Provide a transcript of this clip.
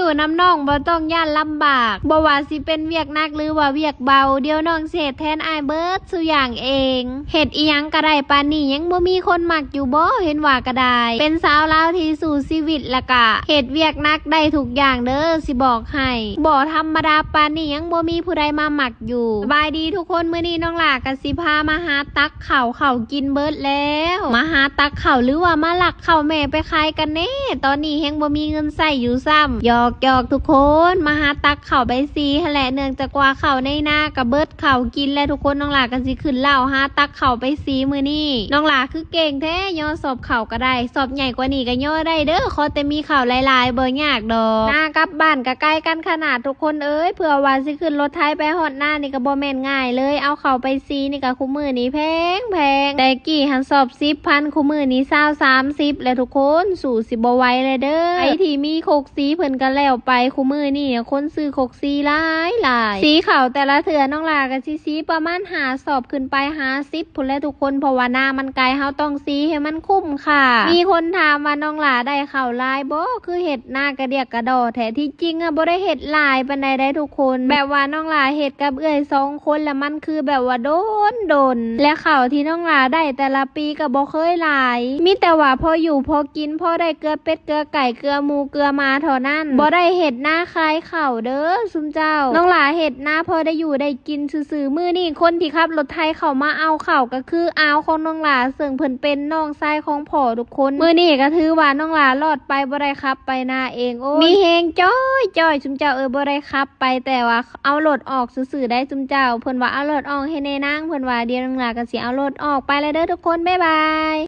อยู่น้ำน้องบ่ต้องย่านลำบากบ่ว่าสิเป็นเวียกหนักหรือว่าเวียกเบาเดี๋ยวน้องเสร็จแทนอ้ายเบิดสุอย่างเองเฮ็ดอีหยังก็ได้ปานนี้ยังบ่มีคนมักอยู่บ่เห็นว่าก็ได้เป็นสาวลาวที่สู่ชีวิตละกะเฮ็ดเวียกหนักได้ทุกอย่างเด้อสิบอกให้บ่ธรรมดาปานนี้ยังบ่มีผู้ใดมามักอยู่สบายดีทุกคนมื้อนี้น้องหลาก็สิพามาหาตักข้าวกินเบิดแล้วมาหาตักข้าวหรือว่ามาลักข้าวแม่ไปขายกันแน่ตอนนี้แฮงบ่มีเงินใช้อยู่ซ้ำหยอกทุกคนมาหาตักข้าวใบซีหั่นแหละเนื่องจากว่าข้าวในนาก็เบิดข้าวกินแล้วทุกคนน้องหลาก็สิขึ้นเล่าหาตักข้าวใบซีมื้อนี้น้องหลาคือเก่งแท้ย่อสอบข้าวก็ได้สอบใหญ่กว่านี้ก็ย่อได้เด้อขอแต่มีข้าวหลายๆบ่ยากดอกหน้ากลับบ้านก็ใกล้กันขนาดทุกคนเอ้ยเผื่อว่าสิขึ้นรถไถไปฮอดหน้านี่ก็บ่แม่นง่ายเลยเอาข้าวไปซีนี่ก็คู่มื้อนี้แพงแต่กี่หันสอบ 10,000 คู่มื้อนี้20-30แล้วทุกคนสู่สิบ่ไหวเลยเด้อไอ้ที่มีโคกซีเพิ่นก็แล้วไปคู่มื้อนี่คนซื้อโคกซีหลายสีขาวแต่ละเถื่อน้องลาก็สิซีประมาณ5สอบขึ้นไป50พุ่นแล้วทุกคนเพราะว่าหน้ามันไกลเฮาต้องซีให้มันคุ้มค่ะมีคนถามว่าน้องลาได้ข้าวหลายบ่คือเฮ็ดหน้ากระเดียกกระดอแท้ที่จริงอ่ะบ่ได้เฮ็ดหลายปานใดได้ทุกคนแบบว่าน้องลาเฮ็ดกับเอื้อย2คนแล้วมันคือแบบว่าโดนและข้าวที่น้องลาได้แต่ละปีก็บ่เคยหลายมีแต่ว่าพออยู่พอกินพอได้เกลือเป็ดเกลือไก่เกลือหมูเกลือมาเท่านั้นบ่ได้เฮ็ดหน้าคายข้าวเด้อซุมเจ้าน้องลาเฮ็ดหน้าพอได้อยู่ได้กินซื่อๆมื้อนี้คนที่ขับรถไถเข้ามาเอาข้าวก็คืออาวของน้องลาซึ่งเพิ่นเป็นน้องชายของพ่อทุกคนมื้อนี้ก็ถือว่าน้องลารอดไปบ่ได้ขับไปนาเองโอ้มีแฮงจ้อยซุมเจ้าบ่ได้ขับไปแต่ว่าเอารถออกซื่อๆได้ซุมเจ้าเพิ่นว่าเอารถออกให้แน่นางเพิ่นว่าเดี๋ยวน้องลาก็สิเอารถออกไปแล้วเด้อทุกคนบ๊ายบาย